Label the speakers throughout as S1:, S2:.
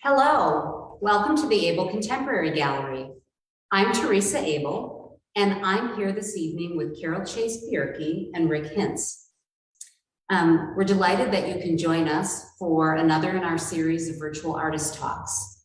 S1: Hello, welcome to the Abel Contemporary Gallery. I'm Teresa Abel, and I'm here this evening with Carol Chase Bjerke and Rick Hintze. We're delighted that you can join us for another in our series of virtual artist talks.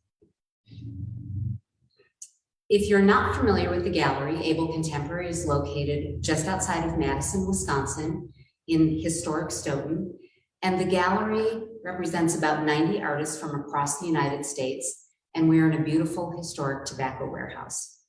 S1: If you're not familiar with the gallery, Abel Contemporary is located just outside of Madison, Wisconsin, in historic Stoughton, and the gallery represents about 90 artists from across the United States, and we're in a beautiful historic tobacco warehouse.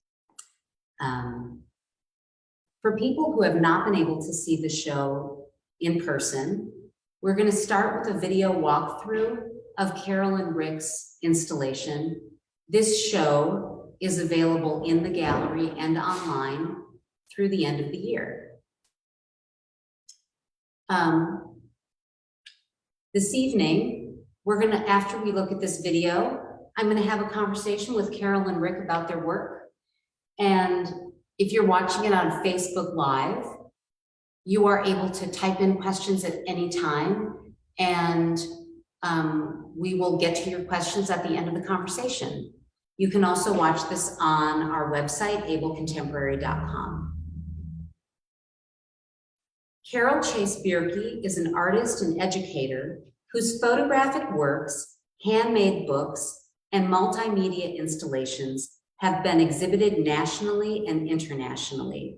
S1: For people who have not been able to see the show in person, we're going to start with a video walkthrough of Carol and Rick's installation. This show is available in the gallery and online through the end of the year. This evening, we're going to, after we look at this video, I'm going to have a conversation with Carol and Rick about their work. And if you're watching it on Facebook Live, you are able to type in questions at any time, and we will get to your questions at the end of the conversation. You can also watch this on our website, abelcontemporary.com. Carol Chase Bjerke is an artist and educator whose photographic works, handmade books, and multimedia installations have been exhibited nationally and internationally.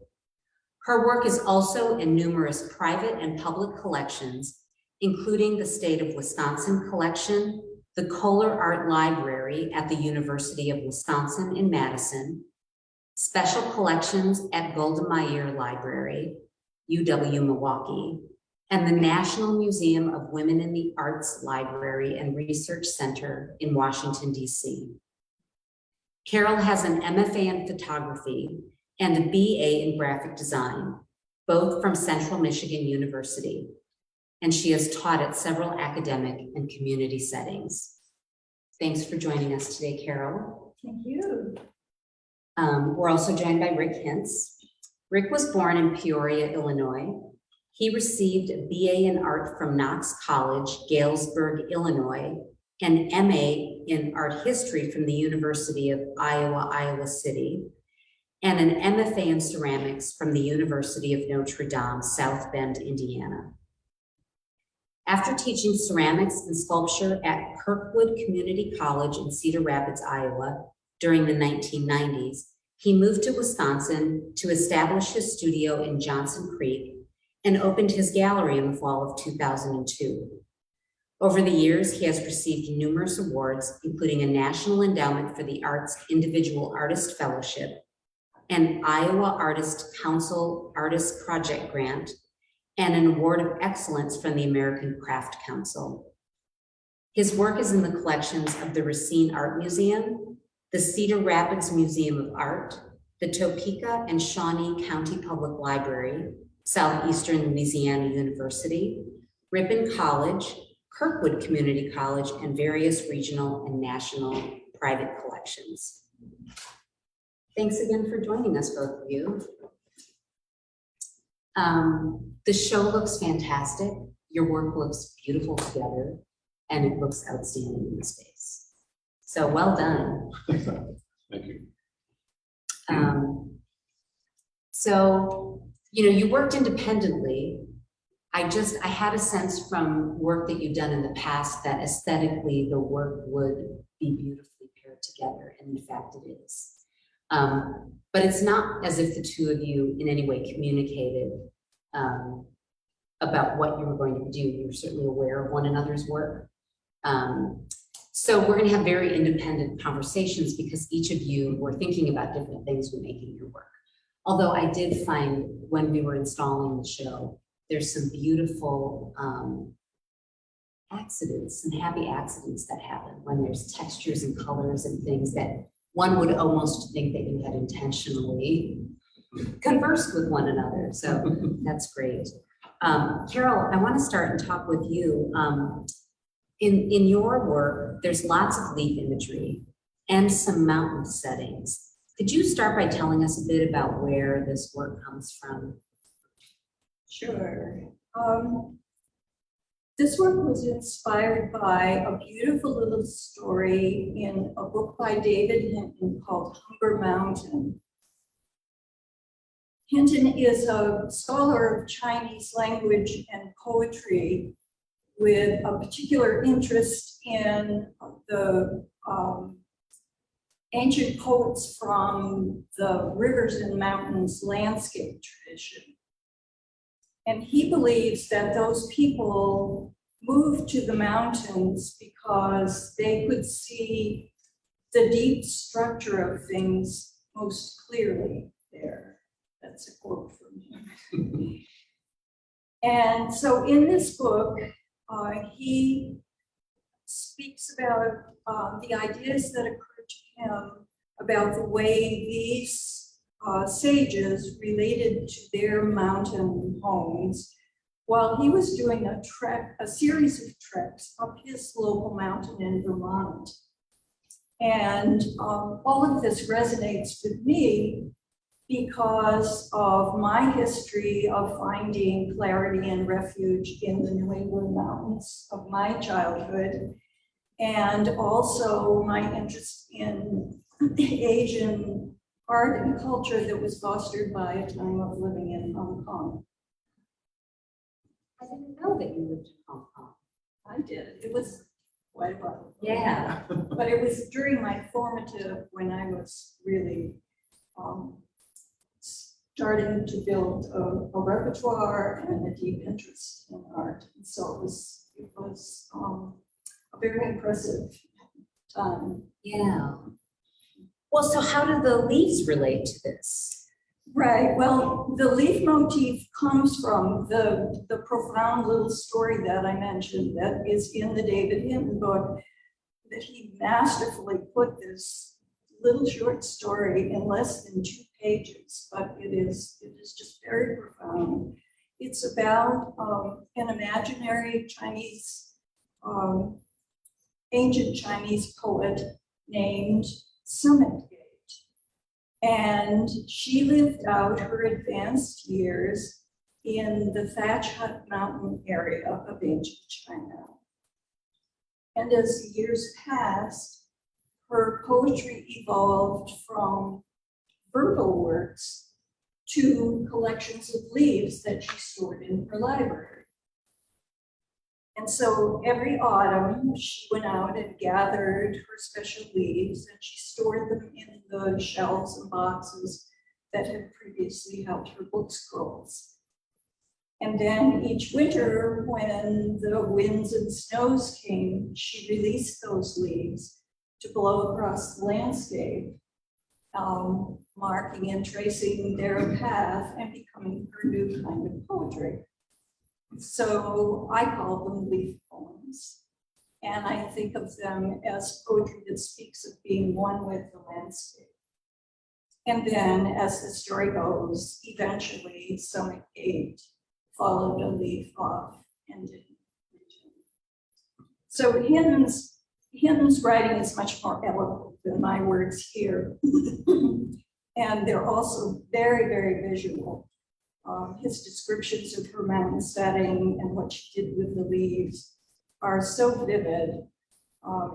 S1: Her work is also in numerous private and public collections, including the State of Wisconsin Collection, the Kohler Art Library at the University of Wisconsin in Madison, special collections at Golda Meir Library, UW-Milwaukee, and the National Museum of Women in the Arts Library and Research Center in Washington, D.C. Carol has an MFA in photography and a BA in graphic design, both from Central Michigan University, and she has taught at several academic and community settings. Thanks for joining us today, Carol.
S2: Thank you.
S1: We're also joined by Rick Hintze. Rick was born in Peoria, Illinois. He received a BA in art from Knox College, Galesburg, Illinois, an MA in art history from the University of Iowa, Iowa City, and an MFA in ceramics from the University of Notre Dame, South Bend, Indiana. After teaching ceramics and sculpture at Kirkwood Community College in Cedar Rapids, Iowa, during the 1990s, he moved to Wisconsin to establish his studio in Johnson Creek and opened his gallery in the fall of 2002. Over the years, he has received numerous awards, including a National Endowment for the Arts Individual Artist Fellowship, an Iowa Artist Council Artist Project Grant, and an Award of Excellence from the American Craft Council. His work is in the collections of the Racine Art Museum, the Cedar Rapids Museum of Art, the Topeka and Shawnee County Public Library, Southeastern Louisiana University, Ripon College, Kirkwood Community College, and various regional and national private collections. Thanks again for joining us, both of you. The show looks fantastic. Your work looks beautiful together, and it looks outstanding in the space. So well done.
S3: Thank you.
S1: So, you worked independently. I had a sense from work that you've done in the past that aesthetically the work would be beautifully paired together, and in fact it is. But it's not as if the two of you in any way communicated about what you were going to do. You were certainly aware of one another's work. So we're going to have very independent conversations because each of you were thinking about different things when making your work. Although I did find when we were installing the show, there's some beautiful accidents, some happy accidents that happen when there's textures and colors and things that one would almost think that you had intentionally conversed with one another. So that's great. Carol, I want to start and talk with you. In your work, there's lots of leaf imagery and some mountain settings. Could you start by telling us a bit about where this work comes from?
S2: Sure. This work was inspired by a beautiful little story in a book by David Hinton called Hunger Mountain. Hinton is a scholar of Chinese language and poetry with a particular interest in the ancient poets from the rivers and mountains landscape tradition. And he believes that those people moved to the mountains because they could see the deep structure of things most clearly there. That's a quote from him. And so in this book, he speaks about the ideas that occurred to him about the way these sages related to their mountain homes while he was doing a series of treks up his local mountain in Vermont. And all of this resonates with me because of my history of finding clarity and refuge in the New England mountains of my childhood, and also my interest in Asian art and culture that was fostered by a time of living in Hong Kong.
S1: I didn't know that you lived in Hong Kong.
S2: I did. It was quite a while.
S1: Yeah.
S2: But it was during my formative when I was really starting to build a repertoire and a deep interest in art. And so it was a very impressive time.
S1: Yeah. Well, so how do the leaves relate to this?
S2: Right, well, the leaf motif comes from the profound little story that I mentioned that is in the David Hinton book, that he masterfully put this little short story in less than 2 pages, but it is just very profound. It's about an imaginary Chinese, ancient Chinese poet named Summit Gate. And she lived out her advanced years in the Thatch Hut Mountain area of ancient China. And as the years passed, her poetry evolved from verbal works to collections of leaves that she stored in her library. And so every autumn, she went out and gathered her special leaves, and she stored them in the shelves and boxes that had previously held her book scrolls. And then each winter, when the winds and snows came, she released those leaves to blow across the landscape, marking and tracing their path and becoming her new kind of poetry. So I call them leaf poems. And I think of them as poetry that speaks of being one with the landscape. And then, as the story goes, eventually Summit Gate followed a leaf off and didn't return. So Hinton's writing is much more eloquent than my words here. And they're also very, very visual. His descriptions of her mountain setting and what she did with the leaves are so vivid.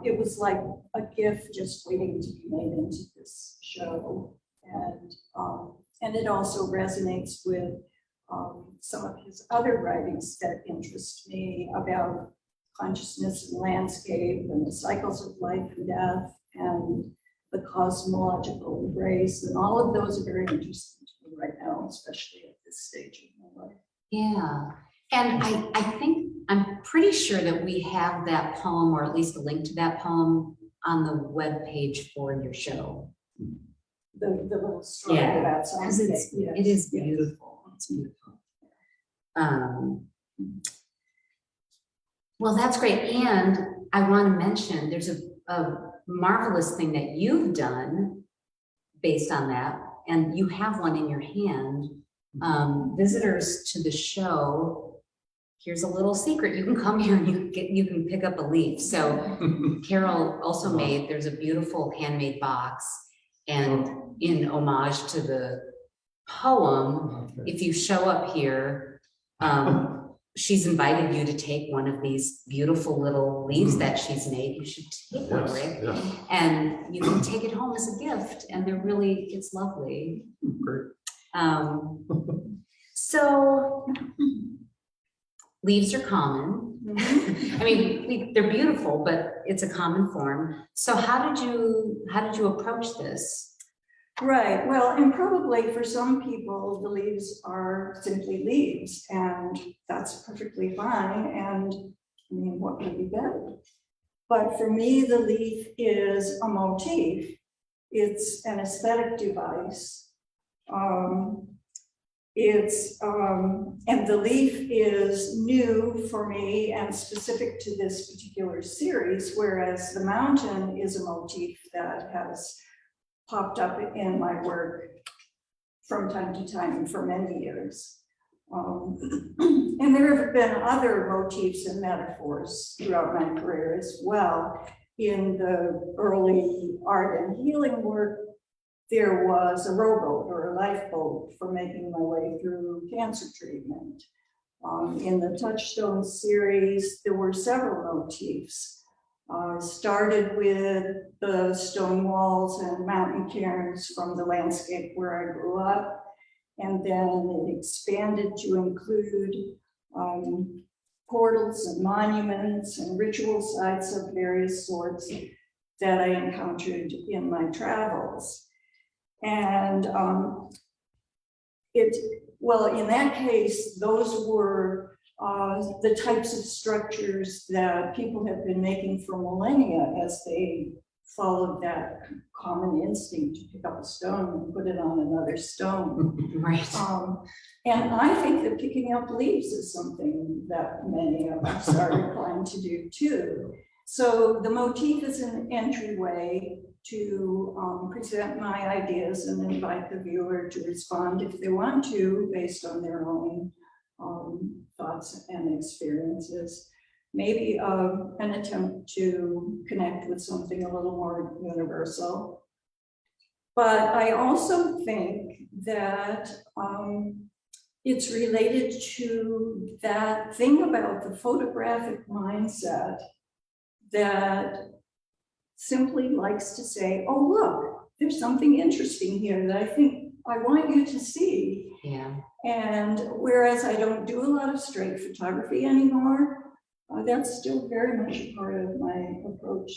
S2: It was like a gift just waiting to be made into this show. And it also resonates with some of his other writings that interest me about consciousness and landscape and the cycles of life and death and the cosmological embrace. And all of those are very interesting to me right now, especially at this stage of my life.
S1: Yeah. And I'm pretty sure that we have that poem, or at least a link to that poem, on the webpage for your show.
S2: The little story about
S1: because it is beautiful. It's beautiful. Well, that's great. And I want to mention there's a marvelous thing that you've done based on that, and you have one in your hand. Visitors to the show, here's a little secret. You can come here and you can pick up a leaf. So Carol also made, there's a beautiful handmade box, And in homage to the poem, if you show up here, she's invited you to take one of these beautiful little leaves that she's made. You should take one, Rick.
S3: Yeah.
S1: And you can take it home as a gift, and they're really, it's lovely.
S3: Great.
S1: So leaves are common. I mean, they're beautiful, but it's a common form. So how did you approach this?
S2: Right, well, and probably for some people, the leaves are simply leaves, and that's perfectly fine, and I mean, what could be better? But for me, the leaf is a motif. It's an aesthetic device. And the leaf is new for me and specific to this particular series, whereas the mountain is a motif that has popped up in my work from time to time for many years. And there have been other motifs and metaphors throughout my career as well. In the early art and healing work, there was a rowboat or a lifeboat for making my way through cancer treatment. In the Touchstone series, there were several motifs. Started with the stone walls and mountain cairns from the landscape where I grew up, and then it expanded to include portals and monuments and ritual sites of various sorts that I encountered in my travels. And in that case, those were the types of structures that people have been making for millennia as they followed that common instinct to pick up a stone and put it on another stone.
S1: Right.
S2: And I think that picking up leaves is something that many of us are inclined to do too. So the motif is an entryway to present my ideas and invite the viewer to respond if they want to, based on their own thoughts and experiences. Maybe an attempt to connect with something a little more universal. But I also think that it's related to that thing about the photographic mindset that simply likes to say, oh, look, there's something interesting here that I think I want you to see.
S1: Yeah.
S2: And whereas I don't do a lot of straight photography anymore, that's still very much a part of my approach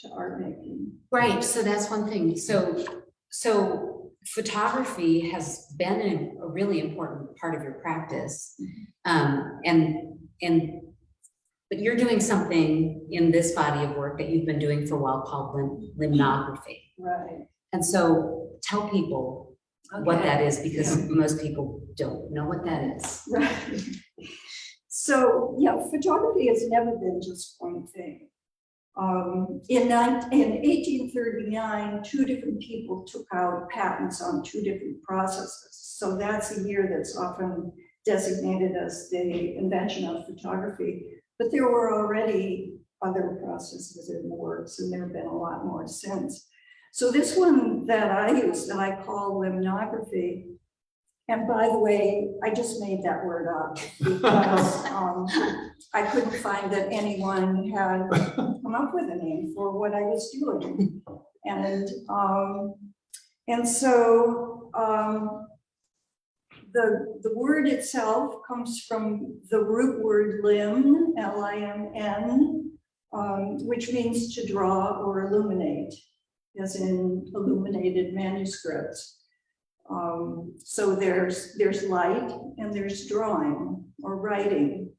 S2: to art making.
S1: Right, so that's one thing. So photography has been a really important part of your practice. But you're doing something in this body of work that you've been doing for a while called limnography.
S2: Right.
S1: And so tell people what that is, because most people don't know what that is.
S2: Right. So, yeah, photography has never been just one thing. In 1839, two different people took out patents on two different processes. So that's a year that's often designated as the invention of photography. But there were already other processes in the works, and there have been a lot more since. So this one that I use, that I call limnography, and by the way, I just made that word up because I couldn't find that anyone had come up with a name for what I was doing. And so the word itself comes from the root word limn, L-I-M-N, which means to draw or illuminate, as in illuminated manuscripts. So there's light and there's drawing or writing.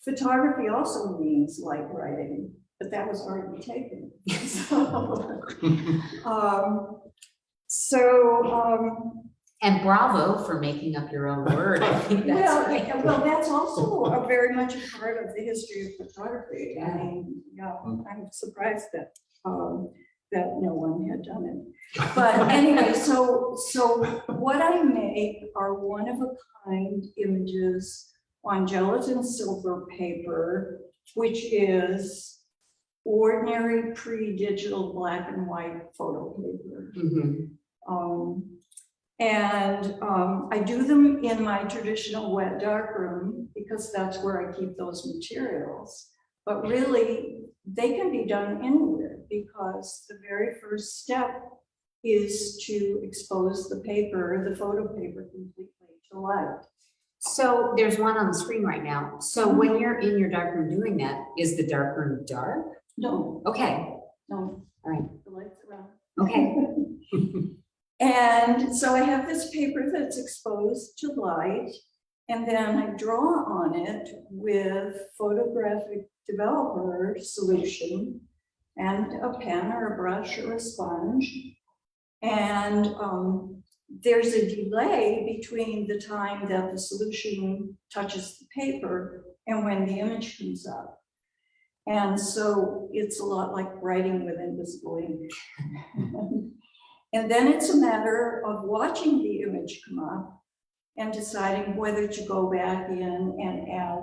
S2: Photography also means light writing, but that was already taken.
S1: And bravo for making up your own word. I think that's great.
S2: Well, that's also very much a part of the history of photography. I mean, yeah, I'm surprised that that no one had done it. But anyway, so what I make are one-of-a-kind images on gelatin silver paper, which is ordinary pre-digital black and white photo paper. I do them in my traditional wet darkroom because that's where I keep those materials. But really, they can be done anywhere because the very first step is to expose the paper, the photo paper, completely to light.
S1: So there's one on the screen right now. So when you're in your darkroom doing that, is the darkroom dark?
S2: No,
S1: Okay,
S2: no,
S1: all right,
S2: the lights are on.
S1: okay.
S2: And so I have this paper that's exposed to light, and then I draw on it with photographic developer solution and a pen or a brush or a sponge. And there's a delay between the time that the solution touches the paper and when the image comes up. And so it's a lot like writing with invisible ink. And then it's a matter of watching the image come up and deciding whether to go back in and add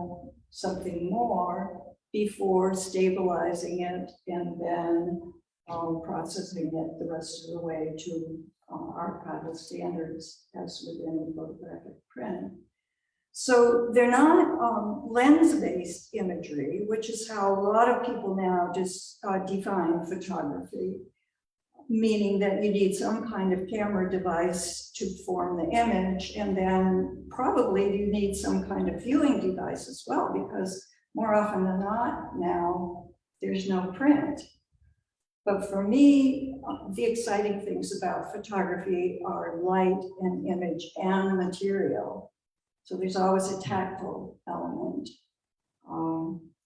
S2: something more before stabilizing it and then processing it the rest of the way to archival standards as within photographic print. So they're not lens-based imagery, which is how a lot of people now just define photography, meaning that you need some kind of camera device to form the image, and then probably you need some kind of viewing device as well, because more often than not now, there's no print. But for me, the exciting things about photography are light and image and material. So there's always a tactile element.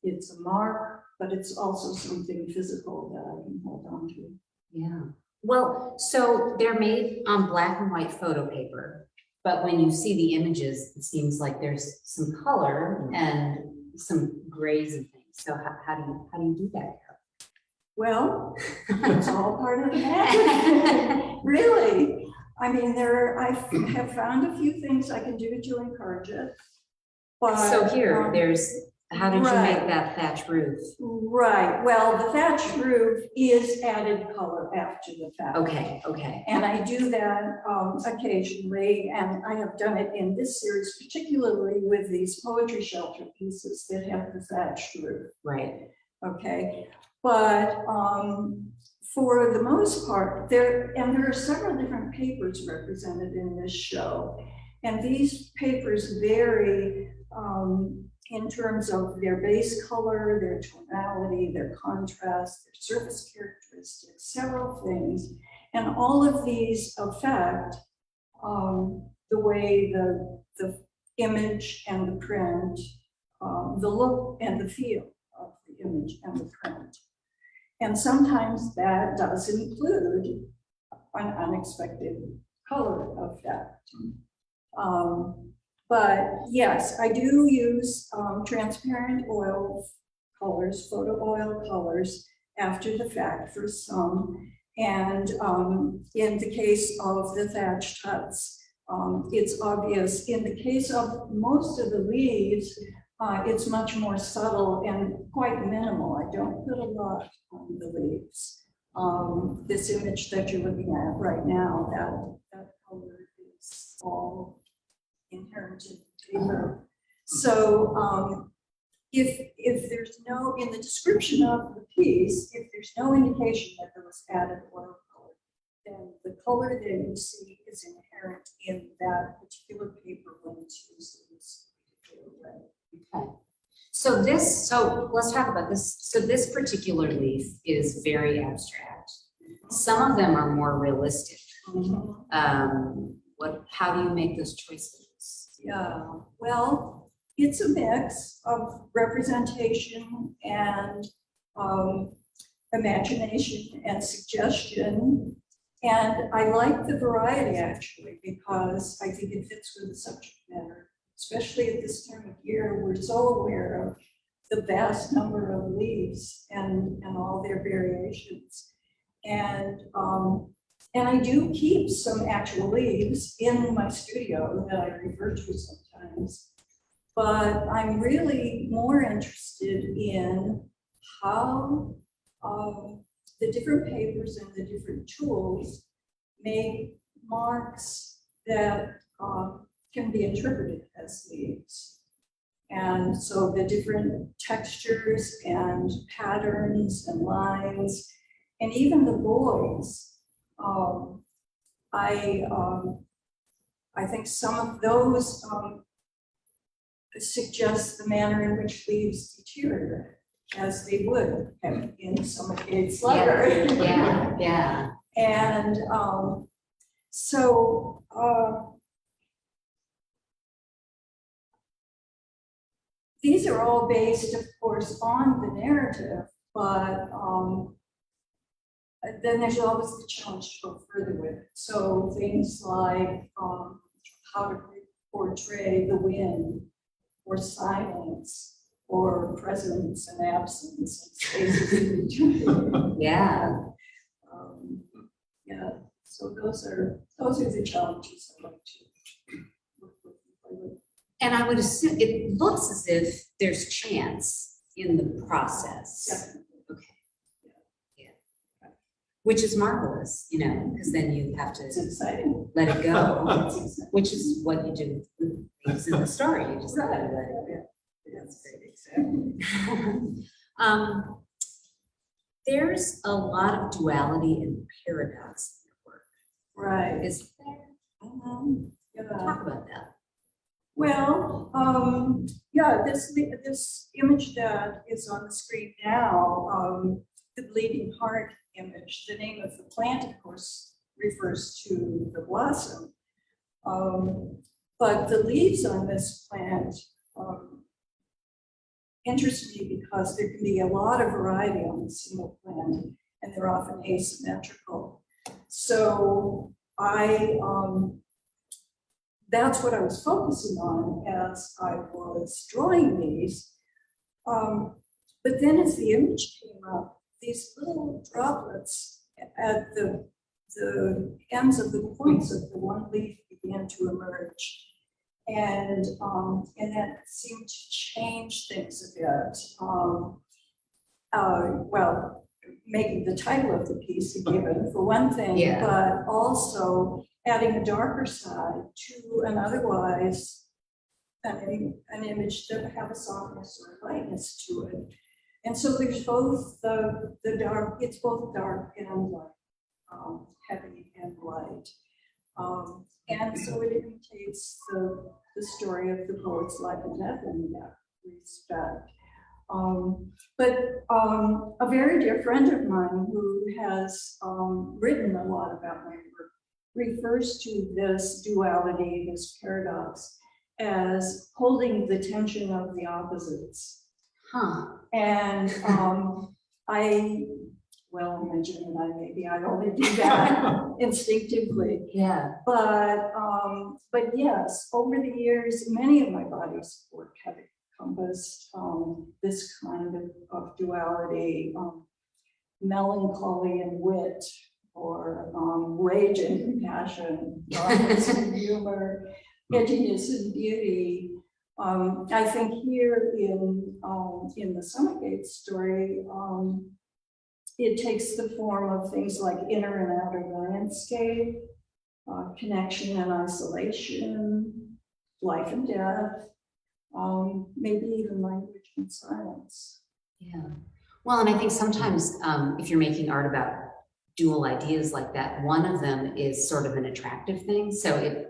S2: It's a mark, but it's also something physical that I can hold on to.
S1: Yeah. Well, so they're made on black and white photo paper, but when you see the images, it seems like there's some color and some grays and things. So how do you do that?
S2: Well, it's all part of the magic. Really. I mean, I have found a few things I can do to encourage it. But,
S1: so here, how did you make that thatch roof?
S2: Right. Well, the thatch roof is added color after the fact.
S1: Okay, okay.
S2: And I do that occasionally, and I have done it in this series, particularly with these poetry shelter pieces that have the thatched roof.
S1: Right.
S2: Okay. But for the most part, there are several different papers represented in this show. And these papers vary in terms of their base color, their tonality, their contrast, their surface characteristics, several things. And all of these affect the way the image and the print, the look and the feel of the image and the print. And sometimes that does include an unexpected color effect. But yes, I do use transparent oil colors, photo oil colors after the fact for some. And in the case of the thatched huts, it's obvious. In the case of most of the leaves, it's much more subtle and quite minimal. I don't put a lot on the leaves. This image that you're looking at right now, that color is all inherent in the paper. So if there's no, in the description of the piece, if there's no indication that there was added oil color, then the color that you see is inherent in that particular paper when it's used in this particular way.
S1: Okay. So let's talk about this. So this particular leaf is very abstract. Some of them are more realistic. How do you make those choices?
S2: Yeah, well, it's a mix of representation and imagination and suggestion. And I like the variety actually, because I think it fits with the subject matter. Especially at this time of year, we're so aware of the vast number of leaves and all their variations. And I do keep some actual leaves in my studio that I refer to sometimes. But I'm really more interested in how the different papers and the different tools make marks that can be interpreted as leaves. And so the different textures and patterns and lines, and even the voids, I think some of those suggest the manner in which leaves deteriorate, as they would have in some of Gates' letter.
S1: Yeah.
S2: And so these are all based, of course, on the narrative, but then there's always the challenge to go further with it. So things like how to portray the wind, or silence, or presence and absence, and spaces in between.
S1: Yeah.
S2: Yeah. So those are the challenges I like to work with.
S1: And I would assume it looks as if there's chance in the process.
S2: Definitely.
S1: Okay. Yeah. Which is marvelous, you know, because then you have
S2: It's
S1: to
S2: exciting.
S1: let it go,
S2: It's exciting.
S1: which is what you do with things in the story. You just gotta let it go.
S2: That's great. Exactly.
S1: There's a lot of duality and paradox in your work.
S2: Right.
S1: Is there?
S2: Yeah.
S1: Talk about that.
S2: Well, yeah, this image that is on the screen now, the bleeding heart image, the name of the plant, of course, refers to the blossom. But the leaves on this plant interest me because there can be a lot of variety on a single plant, and they're often asymmetrical. So that's what I was focusing on as I was drawing these. But then as the image came up, these little droplets at the ends of the points of the one leaf began to emerge. And that seemed to change things a bit. Well, making the title of the piece a given for one thing,
S1: Yeah.
S2: but also adding a darker side to an otherwise an image that have a softness or a lightness to it. And so there's both the dark, it's both dark and light, heavy and light. And so it imitates the story of the poet's life and death in that respect. But a very dear friend of mine who has written a lot about my work refers to this duality, this paradox, as holding the tension of the opposites.
S1: Huh.
S2: And well, imagine that maybe I only do that instinctively.
S1: Yeah.
S2: But yes, over the years, many of my body's work have encompassed this kind of duality, melancholy and wit, or rage and compassion, darkness and humor, edginess and beauty. I think here in the Summit Gate story, it takes the form of things like inner and outer landscape, connection and isolation, life and death, maybe even language and silence.
S1: Yeah. Well, and I think sometimes if you're making art about dual ideas like that, one of them is sort of an attractive thing. So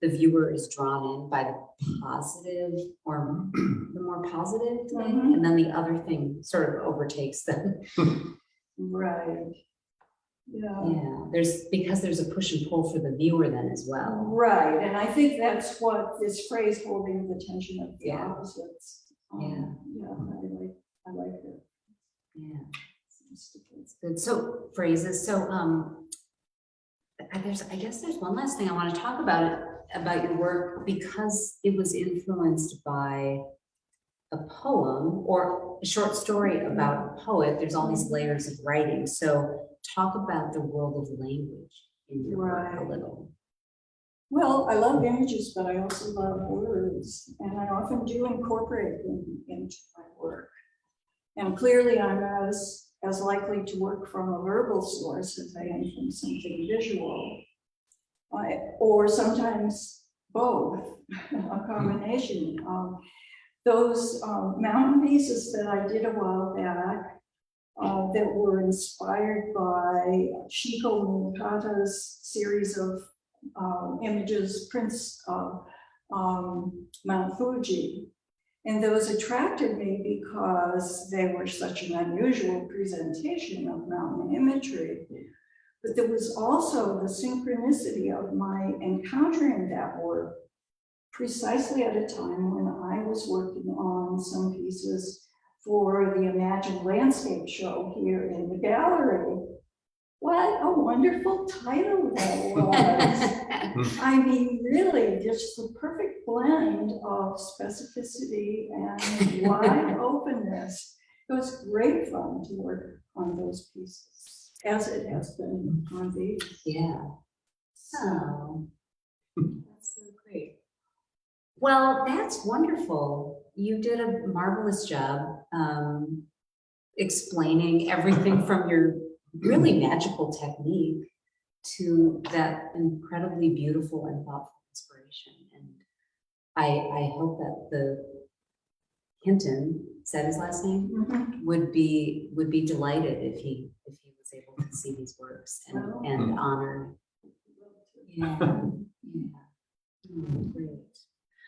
S1: the viewer is drawn in by the positive or the more positive thing, and then the other thing sort of overtakes them.
S2: Right. Yeah.
S1: Yeah. Because there's a push and pull for the viewer then as well.
S2: Right. And I think that's what this phrase holding the tension of the
S1: Yeah.
S2: opposites.
S1: Yeah.
S2: Yeah, I like it.
S1: Yeah. It's good. So phrases. So I guess there's one last thing I want to talk about your work, because it was influenced by a poem or a short story about a poet. There's all these layers of writing. So talk about the world of language in your work a little.
S2: Well, I love images, but I also love words, and I often do incorporate them into my work. And clearly I'm as likely to work from a verbal source as I am from something visual. Or sometimes both, a combination. Those mountain pieces that I did a while back that were inspired by Chico Mukata's series of images, prints of Mount Fuji. And those attracted me because they were such an unusual presentation of mountain imagery. But there was also the synchronicity of my encountering that work precisely at a time when I was working on some pieces for the Imagined Landscape show here in the gallery. What a wonderful title that was. I mean, really, just the perfect blend of specificity and wide openness. It was great fun to work on those pieces, as it has been on these.
S1: Yeah. Oh, that's so great. Well, that's wonderful. You did a marvelous job explaining everything from your really magical technique to that incredibly beautiful and thoughtful inspiration. And I hope that the Hinton, is that his last name?
S2: Mm-hmm.
S1: would be delighted if he was able to see these works and honored. Yeah. Great.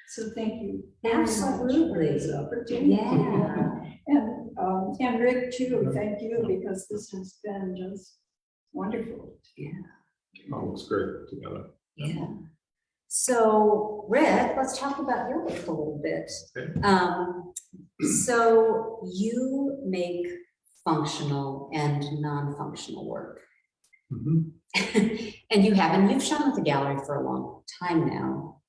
S2: So thank you.
S1: Absolutely.
S2: For this opportunity.
S1: Yeah.
S2: And Rick too, thank you, because this has been just wonderful.
S1: Yeah.
S3: Oh, it looks great together.
S1: Yeah. So Rick, let's talk about your work a little bit.
S3: Okay.
S1: So you make functional and non-functional work.
S3: Mm-hmm.
S1: And you've shown at the gallery for a long time now.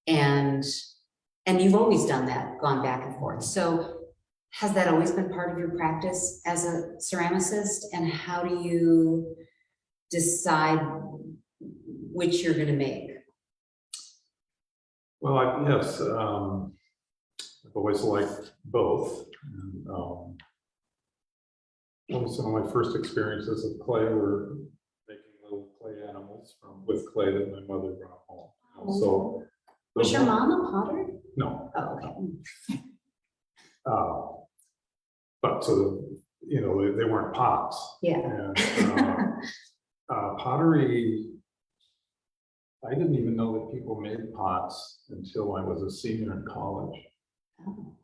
S1: And you've always done that, gone back and forth. So has that always been part of your practice as a ceramicist? And how do you decide which you're going to make?
S3: Well, yes, I've always liked both. And, some of my first experiences of clay were making little clay animals with clay that my mother brought home. So
S1: was your mom a potter?
S3: No.
S1: Oh, okay.
S3: But so, they weren't pots.
S1: Yeah.
S3: And pottery, I didn't even know that people made pots until I was a senior in college.
S1: Oh.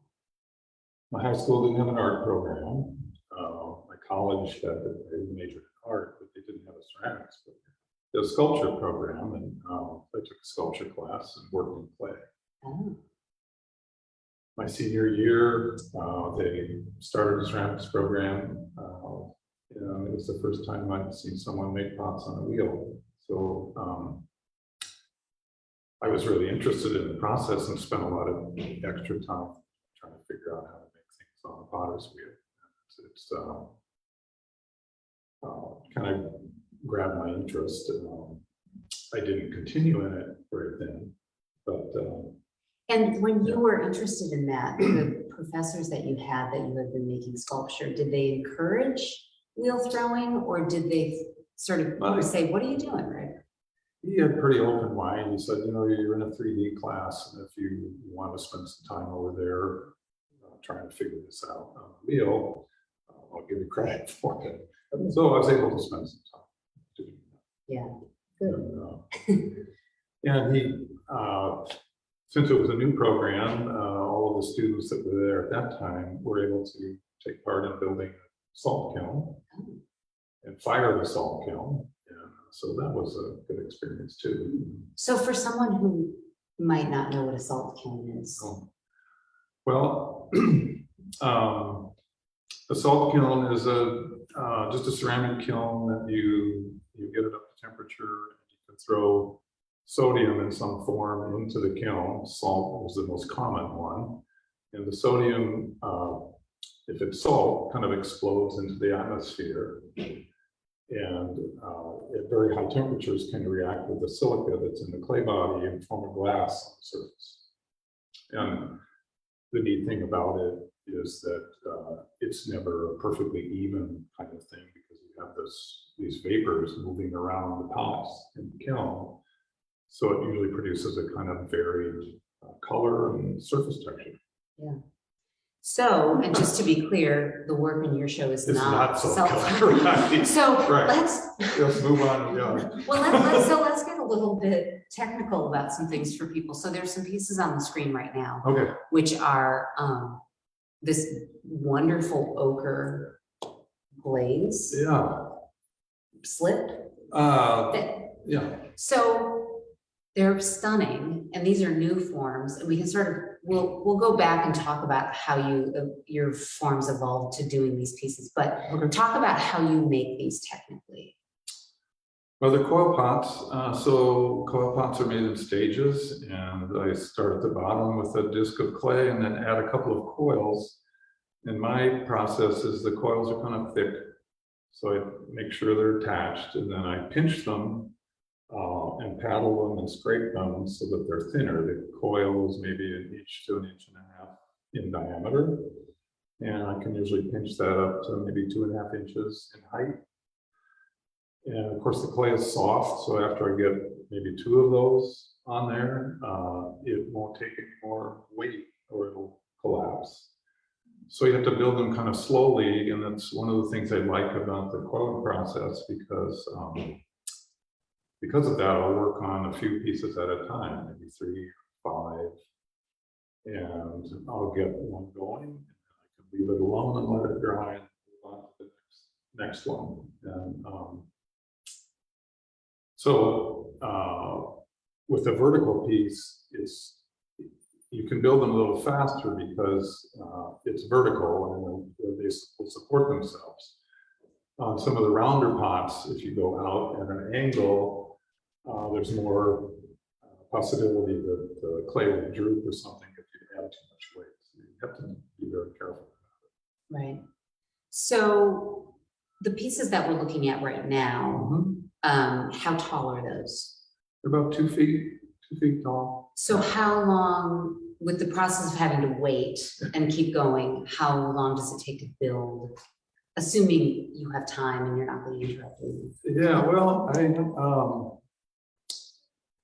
S3: My high school didn't have an art program. My college had a major in art, but they didn't have a ceramics program. The sculpture program, and I took a sculpture class and worked in clay.
S1: Oh.
S3: My senior year, they started a ceramics program. It was the first time I'd seen someone make pots on a wheel. So I was really interested in the process and spent a lot of extra time trying to figure out how to make things on a potter's wheel. It's kind of grabbed my interest. I didn't continue in it right then, but.
S1: And when you were interested in that, the professors that you had been making sculpture, did they encourage wheel throwing, or did they sort of say, "What are you doing, Rick?"
S3: He had pretty open mind. He said, you're in a 3D class, and if you want to spend some time over there trying to figure this out on the wheel, I'll give you credit for it. So I was able to spend some time doing that.
S1: Yeah, good.
S3: And he, since it was a new program, all of the students that were there at that time were able to take part in building a salt kiln and fire the salt kiln. And so that was a good experience too.
S1: So for someone who might not know what a salt kiln is.
S3: Well, a salt kiln is just a ceramic kiln that you get it up to temperature, and you can throw sodium in some form into the kiln. Salt is the most common one. And the sodium, if it's salt, kind of explodes into the atmosphere. And at very high temperatures can react with the silica that's in the clay body and form a glass on the surface. And the neat thing about it is that it's never a perfectly even kind of thing because you have these vapors moving around the pots in the kiln. So it usually produces a kind of varied color and surface texture.
S1: Yeah. So, and just to be clear, the work in your show is
S3: It's
S1: not
S3: not so
S1: self. So
S3: Right.
S1: let's
S3: move on. Yeah.
S1: well, let's get a little bit technical about some things for people. So there's some pieces on the screen right now,
S3: Okay.
S1: which are this wonderful ochre glaze
S3: Yeah.
S1: slip.
S3: Yeah.
S1: So they're stunning, and these are new forms, and we can sort of, we'll go back and talk about how your forms evolved to doing these pieces, but
S3: Okay.
S1: talk about how you make these technically.
S3: Well, the coil pots, so coil pots are made in stages, and I start at the bottom with a disc of clay and then add a couple of coils. And my process is the coils are kind of thick, so I make sure they're attached, and then I pinch them and paddle them and scrape them so that they're thinner. The coil is maybe an inch to an inch and a half in diameter, and I can usually pinch that up to maybe 2.5 inches in height. And of course, the clay is soft, so after I get maybe 2 of those on there, it won't take any more weight or it'll collapse. So you have to build them kind of slowly, and that's one of the things I like about the coiling process because of that, I'll work on a few pieces at a time, maybe 3 or 5, and I'll get one going, and then I can leave it alone and let it dry and move on to the next one. And with a vertical piece, you can build them a little faster because it's vertical and they will support themselves. On some of the rounder pots, if you go out at an angle, there's more possibility that the clay will droop or something if you add too much weight. So you have to be very careful about it.
S1: Right. So the pieces that we're looking at right now, how tall are those?
S3: They're about 2 feet tall.
S1: So how long, with the process of having to wait and keep going, how long does it take to build? Assuming you have time and you're not being interrupted.
S3: Yeah, well,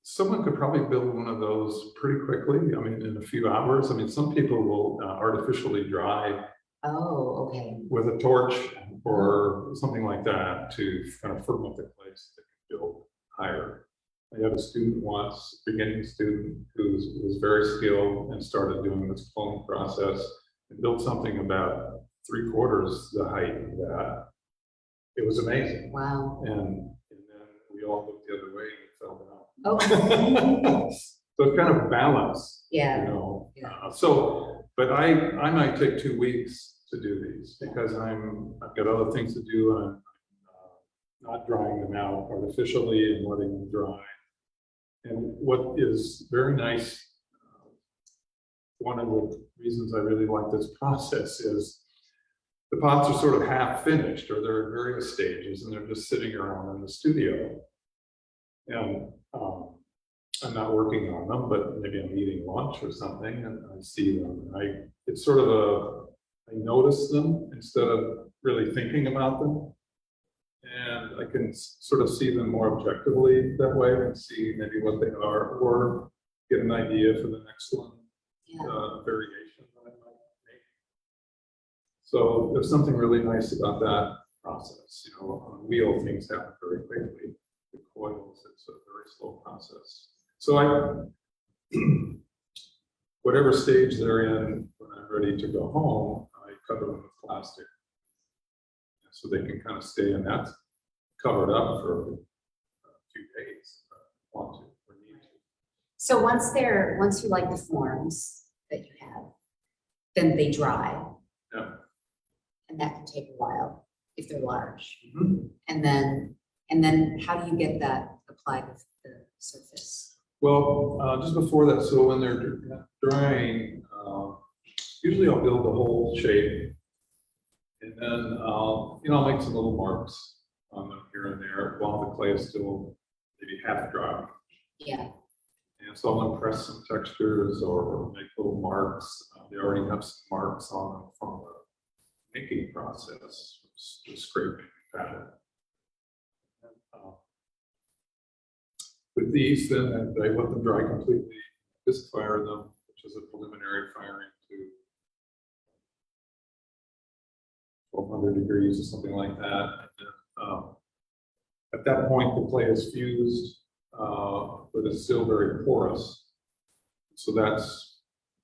S3: someone could probably build one of those pretty quickly. I mean, in a few hours. I mean, some people will artificially dry with a torch or something like that to kind of firm up the clay so they can build higher. I had a student once, beginning student, who was very skilled and started doing this cloning process and built something about 3/4 the height of that. It was amazing.
S1: Wow.
S3: And then we all looked the other way and it fell down.
S1: Oh.
S3: So it's kind of balance.
S1: Yeah.
S3: You know.
S1: Yeah.
S3: But I might take 2 weeks to do these because I've got other things to do and I'm not drying them out artificially and letting them dry. And what is very nice, one of the reasons I really like this process is the pots are sort of half finished or they're at various stages and they're just sitting around in the studio. And I'm not working on them, but maybe I'm eating lunch or something and I see them. It's sort of I notice them instead of really thinking about them. And I can sort of see them more objectively that way and see maybe what they are or get an idea for the next one, variation that I might make. So there's something really nice about that process. You know, on a wheel, things happen very quickly. The coils, it's a very slow process. So whatever stage they're in, when I'm ready to go home, I cover them with plastic. So they can kind of stay in that covered up for a few days if I want to or need to.
S1: So once you like the forms that you have, then they dry.
S3: Yeah.
S1: And that can take a while if they're large.
S3: Mm-hmm.
S1: And then how do you get that applied with the surface?
S3: Well, just before that, so when they're drying, usually I'll build the whole shape. And then I'll make some little marks on them here and there while the clay is still maybe half dry.
S1: Yeah.
S3: And so I'll impress some textures or make little marks. They already have some marks on them from the making process, the scraping pattern. And, with these, then I let them dry completely, bisque fire them, which is a preliminary firing to 1200 degrees or something like that. And then, at that point, the clay is fused, but it's still very porous. So that's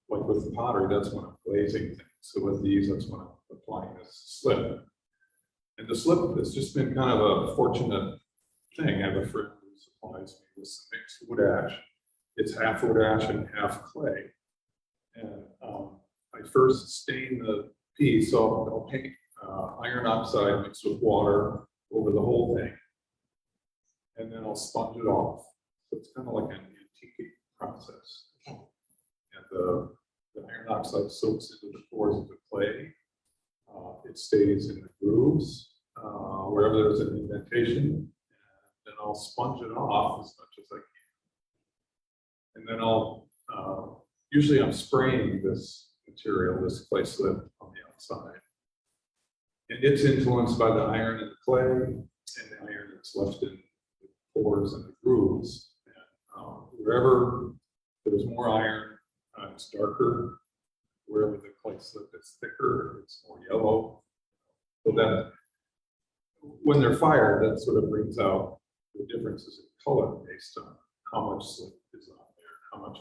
S3: like with the pottery, that's when I'm glazing things. So with these, that's when I'm applying this slip. And the slip has just been kind of a fortunate thing. I have a friend who supplies me with some mixed wood ash. It's half wood ash and half clay. And I first stain the piece, so I'll paint iron oxide mixed with water over the whole thing. And then I'll sponge it off. So it's kind of like an antique process.
S1: Okay.
S3: And the iron oxide soaks into the pores of the clay. It stays in the grooves, wherever there's an indentation. And then I'll sponge it off as much as I can. And then I'll, usually I'm spraying this material, this clay slip on the outside. And it's influenced by the iron in the clay and the iron that's left in the pores and the grooves. And wherever there's more iron, it's darker. Wherever the clay slip is thicker, it's more yellow. So that when they're fired, that sort of brings out the differences in color based on how much slip is on there, how much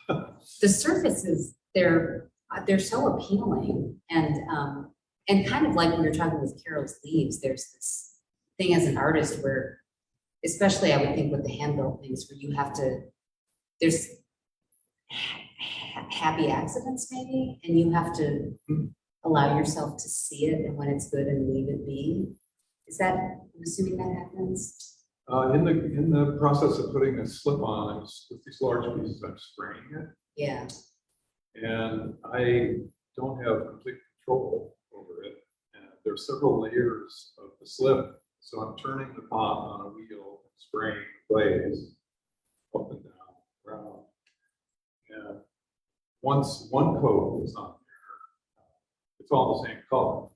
S3: iron.
S1: The surfaces, they're so appealing, and kind of like when you're talking with Carol's leaves, there's this thing as an artist where, especially I would think with the hand-built things, where you have to, there's happy accidents maybe, and you have to allow yourself to see it, and when it's good and leave it be. Is that, I'm assuming that happens?
S3: In the process of putting a slip on, with these large pieces, I'm spraying it.
S1: Yeah.
S3: And I don't have complete control over it. And there are several layers of the slip. So I'm turning the pot on a wheel, spraying glaze up and down, around. And once one coat is on there, it's all the same color.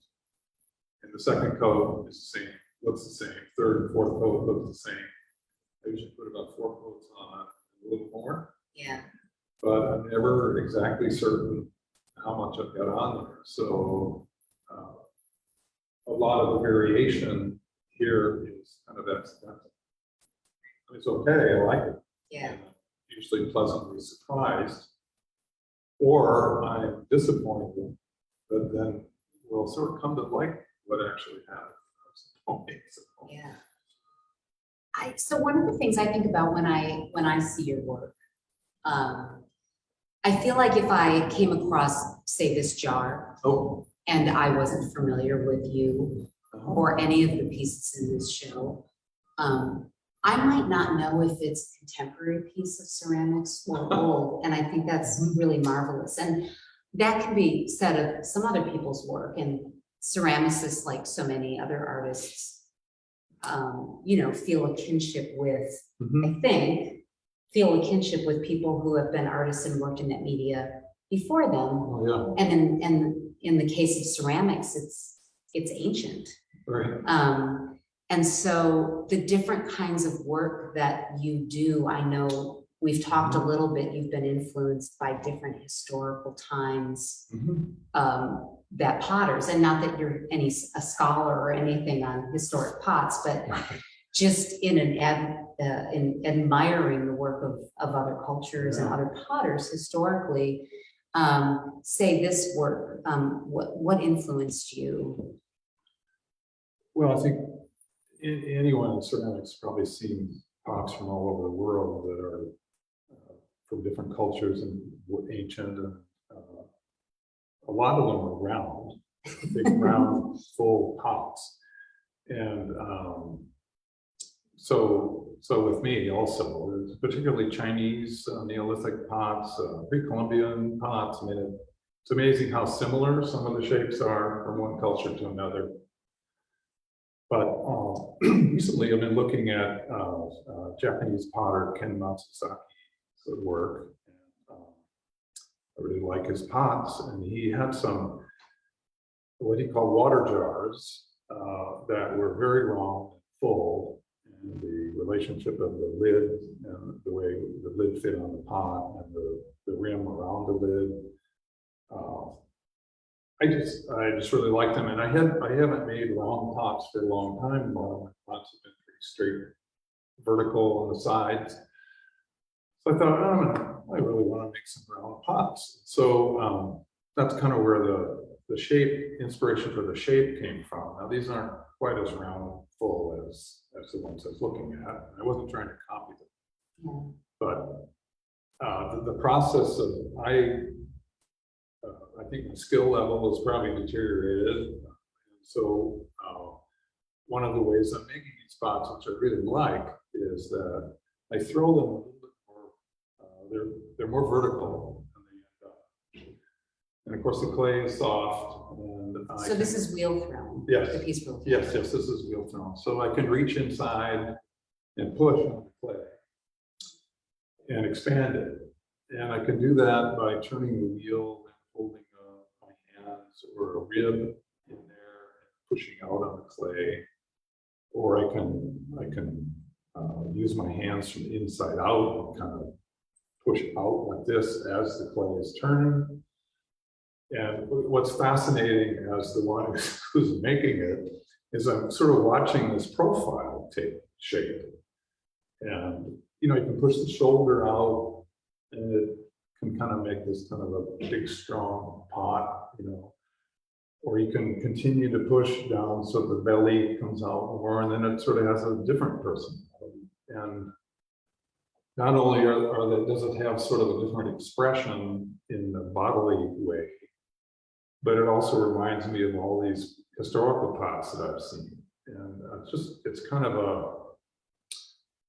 S3: And the second coat is the same, looks the same. Third and fourth coat looks the same. I usually put about 4 coats on, a little more.
S1: Yeah.
S3: But I'm never exactly certain how much I've got on there. So a lot of the variation here is kind of accidental. It's okay, I like it.
S1: Yeah.
S3: And I'm usually pleasantly surprised, or I'm disappointed, but then we'll sort of come to like what actually happened.
S1: Yeah. So one of the things I think about when I see your work, I feel like if I came across, say, this jar,
S3: Oh.
S1: and I wasn't familiar with you or any of the pieces in this show, I might not know if it's a contemporary piece of ceramics or old, and I think that's really marvelous. And that can be said of some other people's work, and ceramicists, like so many other artists, feel a kinship with, I think, feel a kinship with people who have been artists and worked in that media before them.
S3: Oh, yeah.
S1: And in the case of ceramics, it's ancient.
S3: Right.
S1: And so the different kinds of work that you do, I know we've talked a little bit, you've been influenced by different historical times that potters, and not that you're a scholar or anything on historic pots, but just in admiring the work of other cultures and other potters historically, say this work, what influenced you?
S3: Well, I think anyone in ceramics probably seen pots from all over the world that are from different cultures and were ancient, and a lot of them are round, big round, full pots, and so with me also, there's particularly Chinese Neolithic pots, pre-Columbian pots. I mean, it's amazing how similar some of the shapes are from one culture to another. But recently, I've been looking at Japanese potter Ken Matsuzaki's work. And, I really like his pots, and he had some, what he called water jars, that were very round and full, and the relationship of the lid and the way the lid fit on the pot and the rim around the lid. I just really liked them, and I haven't made round pots for a long time. A lot of my pots have been pretty straight, vertical on the sides. So I thought, I really want to make some round pots. So that's kind of where the shape, inspiration for the shape came from. Now these aren't quite as round and full as the ones I was looking at. I wasn't trying to copy them, but the process of I think my skill level has probably deteriorated. So one of the ways I'm making these pots, which I really like, is that I throw them a little bit more. They're more vertical than they end up. And of course, the clay is soft. And
S1: so this is wheel thrown.
S3: Yes.
S1: The piece wheel thrown.
S3: Yes, this is wheel thrown. So I can reach inside and push on the clay and expand it. And I can do that by turning the wheel and holding my hands or a rib in there and pushing out on the clay. Or I can use my hands from inside out and kind of push out like this as the clay is turning. And what's fascinating as the one who's making it is I'm sort of watching this profile take shape. And, you can push the shoulder out and it can kind of make this kind of a big, strong pot, or you can continue to push down so the belly comes out more, and then it sort of has a different personality. And not only does it have sort of a different expression in the bodily way, but it also reminds me of all these historical pots that I've seen. And it's kind of a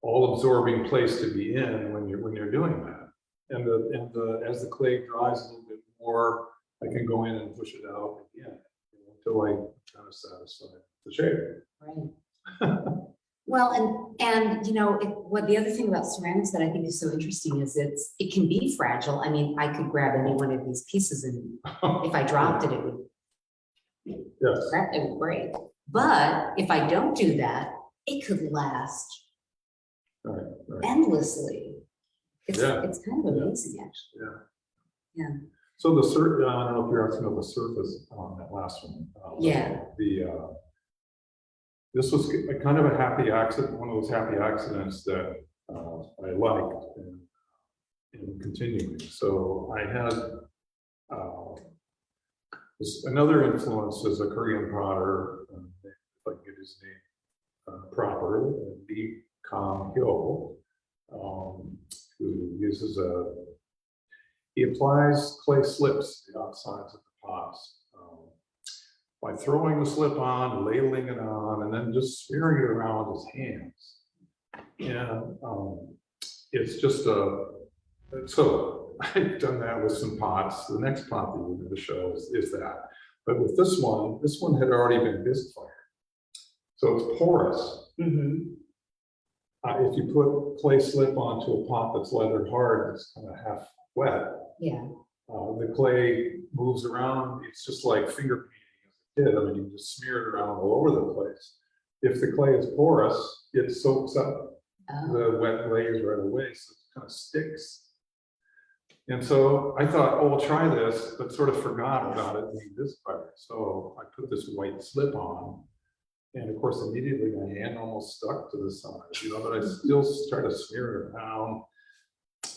S3: all-absorbing place to be in when you're doing that. And as the clay dries a little bit more, I can go in and push it out again until I kind of satisfy the shape.
S1: Right. Well, and what the other thing about ceramics that I think is so interesting is it can be fragile. I mean, I could grab any one of these pieces and if I dropped it, it would break. But if I don't do that, it could last
S3: Right.
S1: endlessly. It's kind of amazing, actually. Yeah.
S3: So I don't know if you're asking about the surface on that last one. This was kind of a happy accident, one of those happy accidents that I liked in continuing. So I had another influence is a Korean potter, if I can get his name proper, Abel Contemporary Gallery, who uses he applies clay slips to the outsides of the pots by throwing the slip on, ladling it on, and then just smearing it around with his hands. And it's just so I've done that with some pots. The next pot that we're going to show is that. But with this one had already been bisque fired. So it's porous.
S1: Mm-hmm.
S3: If you put clay slip onto a pot that's leathered hard, it's kind of half wet.
S1: Yeah.
S3: The clay moves around. It's just like finger painting as a kid. I mean, you just smear it around all over the place. If the clay is porous, it soaks up the wet glaze right away, so it kind of sticks. And so I thought, oh, we'll try this, but sort of forgot about it being this fired. So I put this white slip on. And of course, immediately my hand almost stuck to the side, but I still try to smear it around.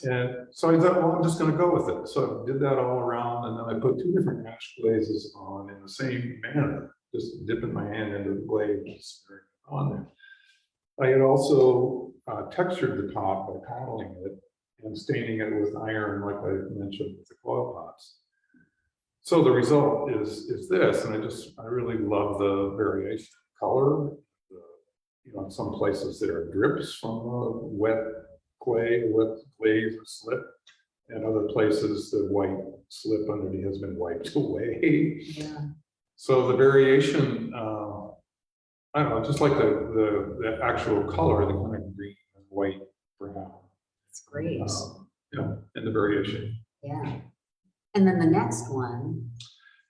S3: And so I thought, well, I'm just going to go with it. So I did that all around, and then I put two different ash glazes on in the same manner, just dipping my hand into the glaze and smearing it on there. I had also textured the pot by paddling it and staining it with iron, like I mentioned with the coil pots. So the result is this, and I really love the variation in color. In some places there are drips from wet clay, wet glaze or slip, and other places the white slip underneath has been wiped away.
S1: Yeah.
S3: So the variation, I don't know, just like the actual color, the kind of green and white, brown.
S1: It's great.
S3: And the variation.
S1: Yeah. And then the next one,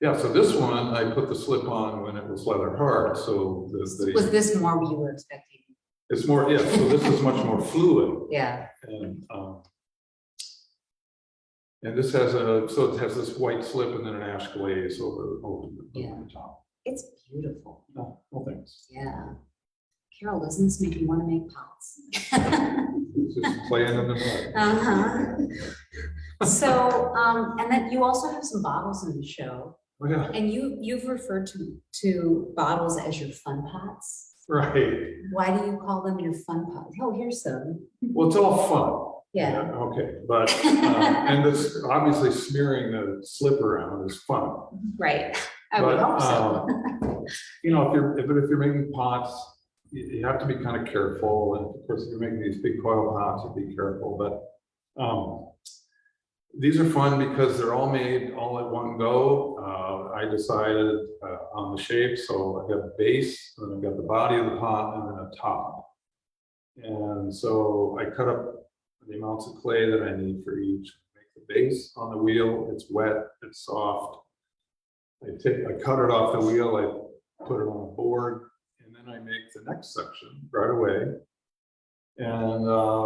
S3: Yeah, so this one, I put the slip on when it was leather hard, so
S1: was this more what you were expecting?
S3: it's more, yeah, so this is much more fluid.
S1: Yeah,
S3: And this has so it has this white slip and then an ash glaze over
S1: Yeah.
S3: the top.
S1: it's beautiful.
S3: No, no thanks.
S1: Yeah. Carol, doesn't this make you want to make pots?
S3: It's just playing in the mud.
S1: Uh-huh. So, and then you also have some bottles in the show,
S3: Oh, yeah,
S1: and you've referred to bottles as your fun pots.
S3: right.
S1: Why do you call them your fun pots? Oh, here's some.
S3: Well, it's all fun.
S1: Yeah.
S3: Okay, but, and this, obviously smearing the slip around is fun.
S1: Right. I would hope so.
S3: You know, if you're making pots, you have to be kind of careful. And of course, if you're making these big coil pots, you be careful. But these are fun because they're all made all at one go. I decided on the shape. So I've got a base, and then I've got the body of the pot, and then a top. And so I cut up the amounts of clay that I need for each. Make the base on the wheel. It's wet, it's soft. I cut it off the wheel, I put it on a board, and then I make the next section right away. And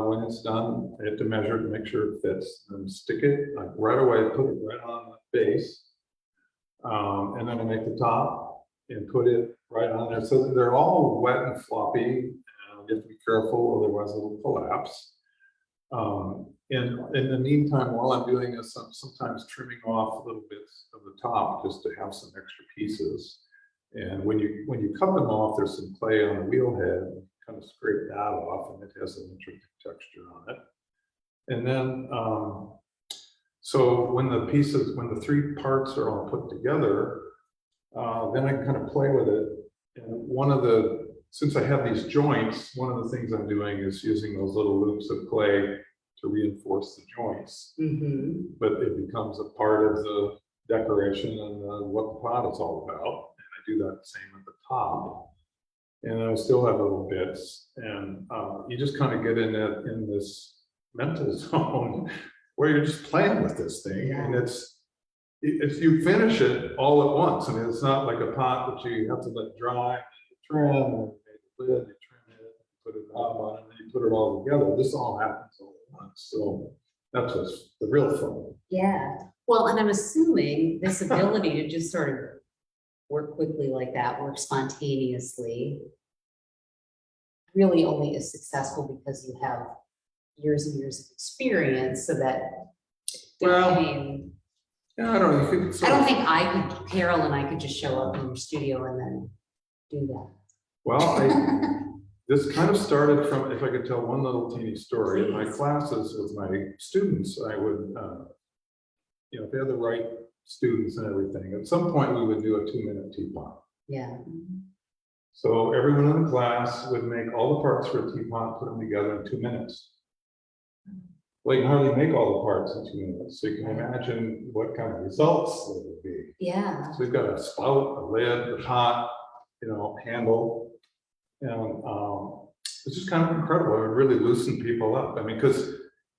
S3: when it's done, I have to measure it to make sure it fits, and stick it like right away, put it right on the base. And then I make the top and put it right on there. So they're all wet and floppy, and you have to be careful, otherwise it'll collapse. And in the meantime, while I'm doing this, I'm sometimes trimming off little bits of the top just to have some extra pieces. And when you cut them off, there's some clay on the wheel head, kind of scrape that off, and it has an interesting texture on it. And then, so when the three parts are all put together, then I can kind of play with it. And since I have these joints, one of the things I'm doing is using those little loops of clay to reinforce the joints.
S1: Mm-hmm.
S3: But it becomes a part of the decoration and what the pot is all about. And I do that same at the top. And I still have little bits. And you just kind of get in this mental zone where you're just playing with this thing.
S1: Yeah.
S3: And if you finish it all at once, I mean, it's not like a pot that you have to let dry, and you trim, and you make the lid, you trim it, put a knob on it, and then you put it all together. This all happens all at once. So that's what's the real fun.
S1: Yeah. Well, and I'm assuming this ability to just sort of work quickly like that, work spontaneously, really only is successful because you have years and years of experience, so that,
S3: Well,
S1: I mean,
S3: yeah, I don't know. You could
S1: I don't think Carol and I could just show up in your studio and then do that.
S3: Well, this kind of started from, if I could tell one little teeny story. In my
S1: Please.
S3: classes with my students, I would, if they had the right students and everything, at some point we would do a 2-minute teapot.
S1: Yeah.
S3: So everyone in the class would make all the parts for a teapot, put them together in 2 minutes. Well, you can hardly make all the parts in 2 minutes, so you can imagine what kind of results there would be.
S1: Yeah.
S3: So we've got a spout, a lid, a pot, handle, and it's just kind of incredible. It would really loosen people up. I mean, because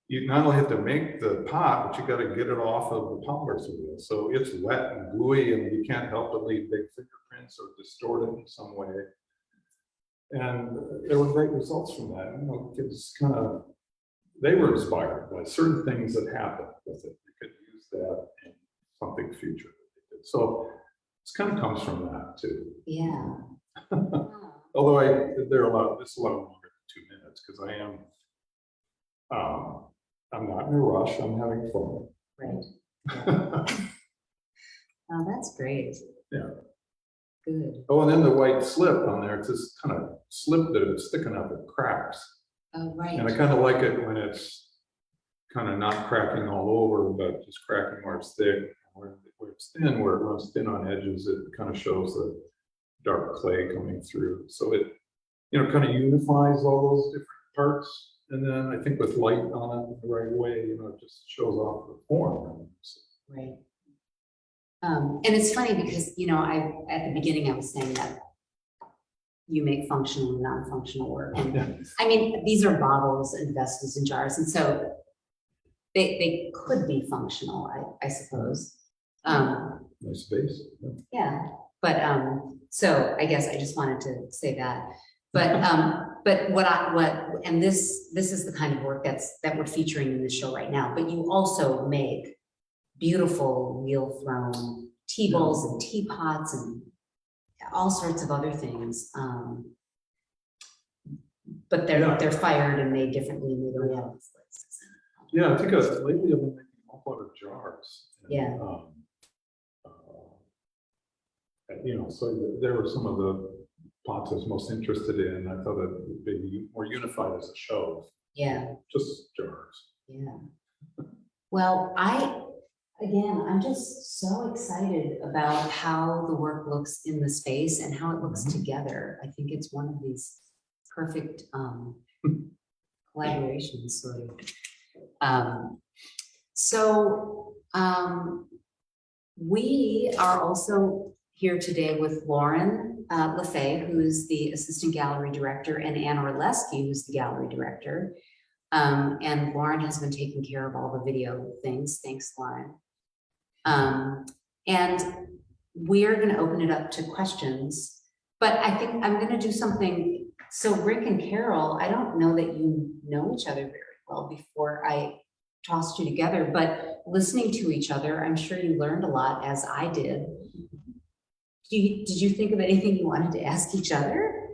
S3: you not only have to make the pot, but you got to get it off of the polisher's wheel. So it's wet and gluey, and you can't help but leave big fingerprints or distort it in some way. And there were great results from that. Kids they were inspired by certain things that happened with it. They could use that in something future that they did. So this kind of comes from that too.
S1: Yeah.
S3: Although it's a lot longer than 2 minutes because I'm not in a rush. I'm having fun.
S1: Right. Yeah. Oh, that's great.
S3: Yeah.
S1: Good.
S3: Oh, and then the white slip on there, it's this kind of slip that it's sticking up at cracks.
S1: Oh, right.
S3: And I kind of like it when it's kind of not cracking all over, but just cracking where it's thick, where it's thin, where it runs thin on edges, it kind of shows the dark clay coming through. So it, kind of unifies all those different parts. And then I think with light on it the right way, it just shows off the form.
S1: Right. And it's funny because, at the beginning I was saying that you make functional and non-functional work. And I mean, these are bottles and vessels and jars. And so they could be functional, I suppose.
S3: Nice space.
S1: Yeah, but, so I guess I just wanted to say that. But and this is the kind of work that we're featuring in the show right now, but you also make beautiful wheel thrown tea bowls and teapots and all sorts of other things. But they're fired and made differently, and they don't have these lists.
S3: Yeah, I think lately I've been making an awful lot of jars. And,
S1: Yeah.
S3: So there were some of the pots I was most interested in. I thought it would be more unified as a show.
S1: Yeah.
S3: Just jars.
S1: Yeah. Well, I'm just so excited about how the work looks in the space and how it looks together. I think it's one of these perfect collaborations, sort of. We are also here today with Lauren LaFay, who's the assistant gallery director, and Anne Orleski, who's the gallery director. And Lauren has been taking care of all the video things. Thanks, Lauren. And we're going to open it up to questions, but I think I'm going to do something. So Rick and Carol, I don't know that you know each other very well before I tossed you together, but listening to each other, I'm sure you learned a lot, as I did. Did you think of anything you wanted to ask each other?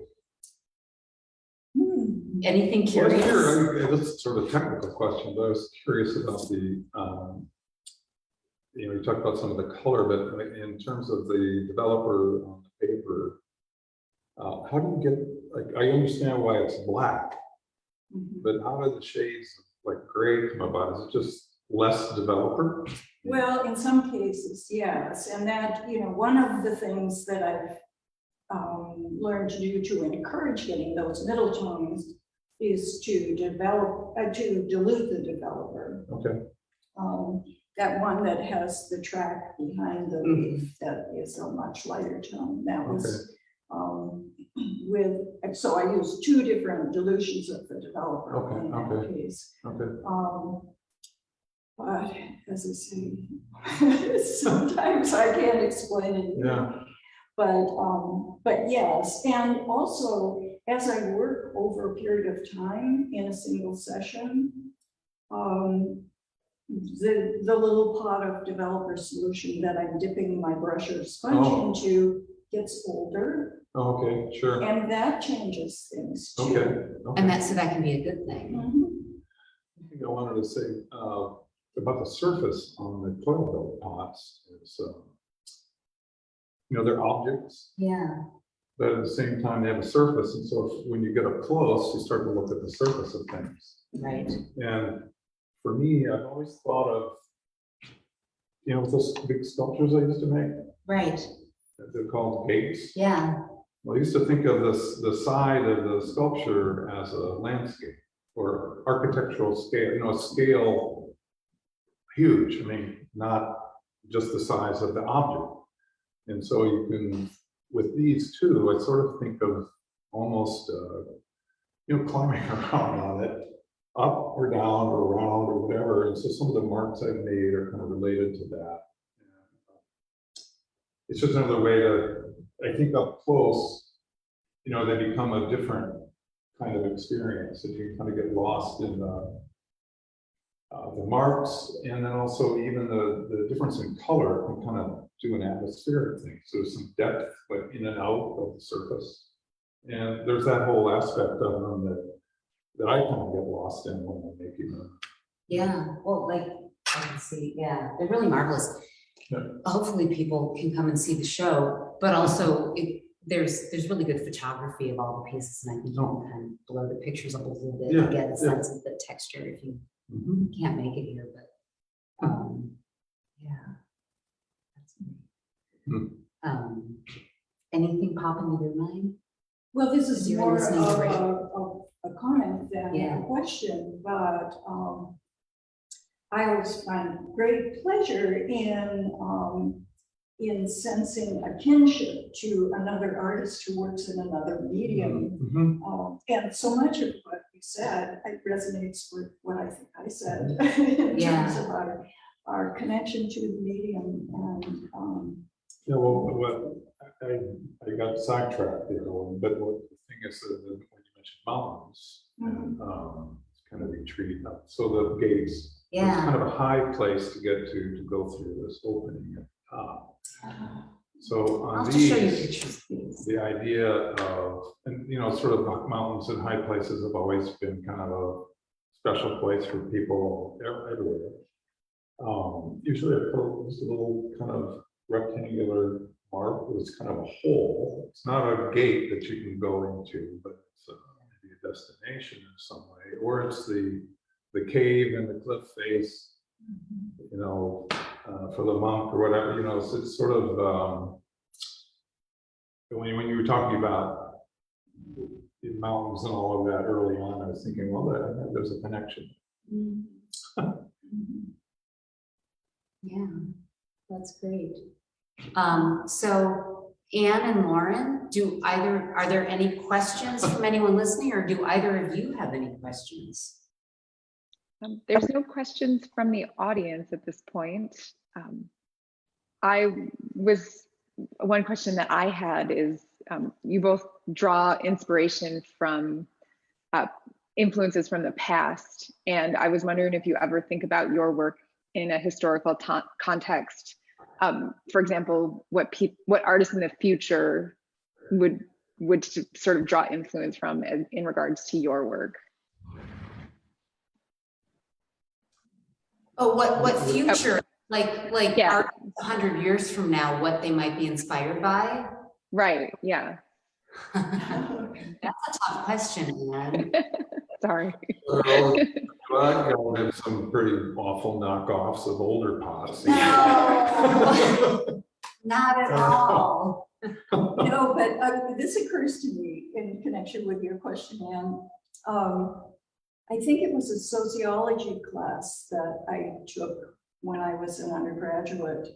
S1: Anything curious?
S3: Well, this is sort of a technical question, but I was curious about the, you talked about some of the color, but in terms of the developer on the paper, how do you get, like, I understand why it's black, but how do the shades like gray come about? Is it just less developer?
S2: Well, in some cases, yes. And that, one of the things that I've learned to do to encourage getting those middle tones is to dilute the developer.
S3: Okay.
S2: That one that has the track behind the leaf that is a much lighter tone. That was so I used two different dilutions of the developer in that case.
S3: Okay.
S2: But as I say, sometimes I can't explain it.
S3: Yeah.
S2: But yes, and also as I work over a period of time in a single session, the little pot of developer solution that I'm dipping my brush or sponge into gets older.
S3: Okay, sure.
S2: And that changes things too.
S3: Okay.
S1: And so that can be a good thing.
S3: I think I wanted to say about the surface on the toilet bowl pots is, they're objects.
S1: Yeah.
S3: But at the same time, they have a surface. And so when you get up close, you start to look at the surface of things.
S1: Right.
S3: And for me, I've always thought of, with those big sculptures I used to make.
S1: Right.
S3: They're called gates.
S1: Yeah.
S3: Well, I used to think of the side of the sculpture as a landscape or architectural scale, a scale huge. I mean, not just the size of the object. And so you can, with these two, I sort of think of almost, climbing around on it, up or down or around or whatever. And so some of the marks I've made are kind of related to that. And, it's just another way to, I think up close, they become a different kind of experience, and you kind of get lost in the marks, and then also even the difference in color can kind of do an atmospheric thing. So there's some depth, like in and out of the surface, and there's that whole aspect of them that I kind of get lost in when I'm making them.
S1: Yeah. Well, like I can see, yeah, they're really marvelous.
S3: Yeah.
S1: Hopefully people can come and see the show, but also there's really good photography of all the pieces, and I think you can kind of blow the pictures up a little bit and get a sense of the texture if you can't make it here, but yeah, that's great. Anything pop into your mind?
S2: Well, this is
S1: You're
S2: more
S1: listening great.
S2: of a comment than a question, but I always find great pleasure in sensing a kinship to another artist who works in another medium. And so much of what you said, it resonates with what I think I said in terms of our connection to the medium and,
S3: Yeah, well, what, I got sidetracked there, but what the thing is that when you mentioned mountains and, it's kind of retreat up, so the gates, it's kind of a high place to get to go through this opening at the top. So on
S1: I'll just show you
S3: these,
S1: pictures, please.
S3: the idea of, and you know, sort of mountains and high places have always been kind of a special place for people everywhere. Usually I put just a little kind of rectangular mark with kind of a hole. It's not a gate that you can go into, but it's maybe a destination in some way, or it's the cave and the cliff face, you know, for the monk or whatever, you know, it's sort of, when you were talking about the mountains and all of that early on, I was thinking, well, there's a connection.
S1: Yeah, that's great. So Anne and Lauren, are there any questions from anyone listening, or do either of you have any questions?
S4: There's no questions from the audience at this point. One question that I had is, you both draw inspiration from influences from the past, and I was wondering if you ever think about your work in a historical context. For example, what artists in the future would sort of draw influence from in regards to your work.
S1: Oh, what future? Like
S4: Yeah.
S1: art 100 years from now, what they might be inspired by?
S4: Right. Yeah.
S1: That's a tough question, Anne.
S4: Sorry.
S3: Well, I have some pretty awful knockoffs of older pots.
S1: No, not at all.
S2: no, but this occurs to me in connection with your question, Anne. I think it was a sociology class that I took when I was an undergraduate,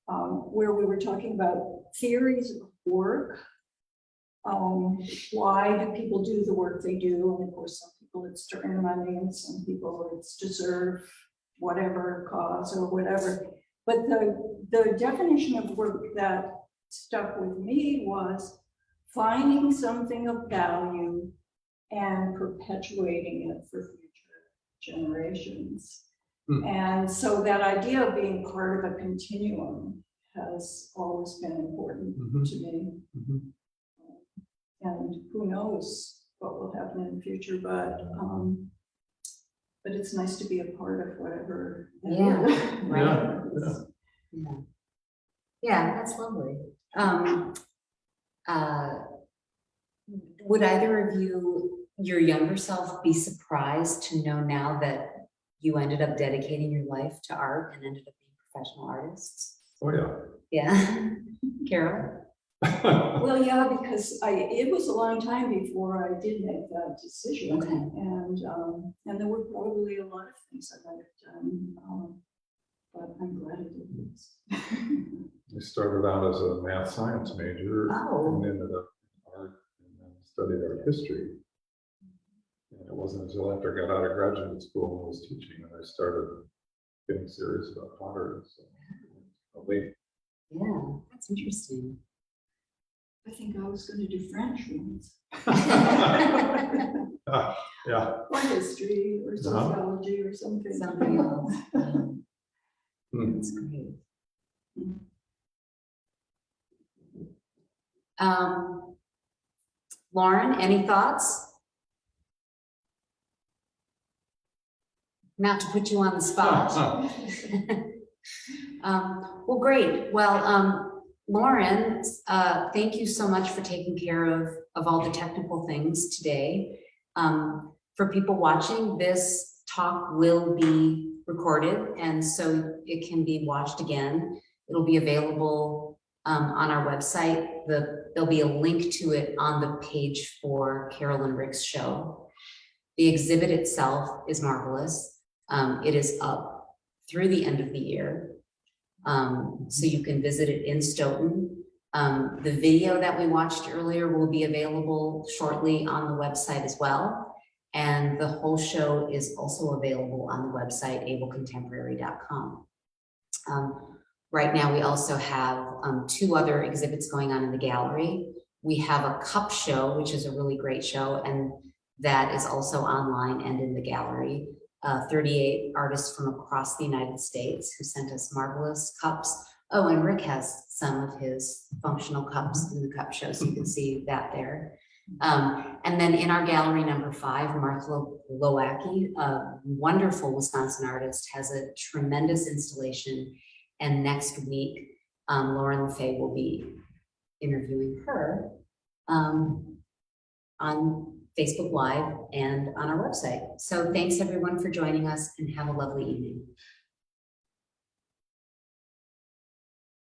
S2: where we were talking about theories of work. Why do people do the work they do? And of course, some people it's to earn money, and some people it's to serve whatever cause or whatever. But the definition of work that stuck with me was finding something of value and perpetuating it for future generations. And so that idea of being part of a continuum has always been important to me. And who knows what will happen in the future, but it's nice to be a part of whatever.
S1: Right. Yeah, that's lovely. Would either of you, your younger self, be surprised to know now that you ended up dedicating your life to art and ended up being professional artists?
S3: Oh yeah.
S1: Yeah. Carol?
S2: Well, yeah, because it was a long time before I did make that decision.
S1: Okay.
S2: And there were probably a lot of things I might have done, but I'm glad I did this.
S3: I started out as a math science major and ended up in art and then studied art history. And it wasn't until after I got out of graduate school and was teaching that I started getting serious about pottery. So,
S1: Yeah, that's interesting.
S2: I think I was going to do French once.
S3: Yeah.
S2: Or history or sociology or something.
S1: Something else. That's great. Lauren, any thoughts? Not to put you on the spot. Well, great. Well, Lauren, thank you so much for taking care of all the technical things today. For people watching, this talk will be recorded, and so it can be watched again. It'll be available on our website. There'll be a link to it on the page for Carol and Rick's show. The exhibit itself is marvelous. It is up through the end of the year. So you can visit it in Stoughton. The video that we watched earlier will be available shortly on the website as well. And the whole show is also available on the website, abelcontemporary.com. Right now, we also have 2 other exhibits going on in the gallery. We have a cup show, which is a really great show, and that is also online and in the gallery. 38 artists from across the United States who sent us marvelous cups. Oh, and Rick has some of his functional cups in the cup show, so you can see that there. And then in our gallery number 5, Martha Lowacki, a wonderful Wisconsin artist, has a tremendous installation. And next week, Lauren LaFay will be interviewing her on Facebook Live and on our website. So thanks everyone for joining us, and have a lovely evening.